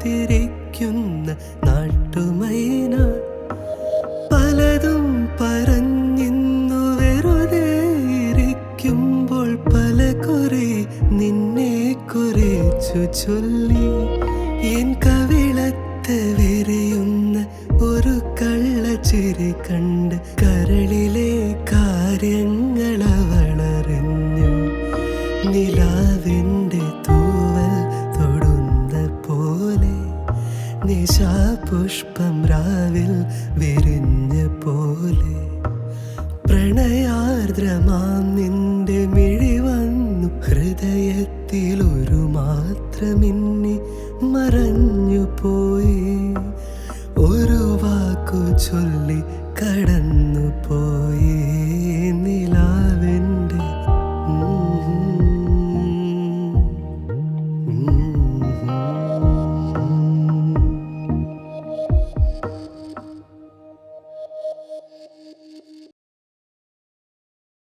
കാത്തിരിക്കുന്ന നാട്ടുമൈന പലതും പറഞ്ഞിന്നു വെറുതെ ഇരിക്കുമ്പോൾ പല കുറി നിന്നെ കുറിച്ചു ചൊല്ലി എൻ കവിളത്ത് വിരിയുന്ന ഒരു കള്ളച്ചിരി കണ്ട് കരളിലെ കാര്യങ്ങൾ അവളറിഞ്ഞു. നിലാവിൻ്റെ തൂവൽ തൊടുന്ന പോലെ നിശാപുഷ്പം രാവിൽ വിരിഞ്ഞ പോലെ പ്രണയാർദ്രമാം നിന്റെ മിഴി വന്നു ഹൃദയത്തിൽ ഒരു മാത്രമിന്നി മറഞ്ഞു പോയി. ഒരു വാക്കു ചൊല്ലി കടന്നു പോയി.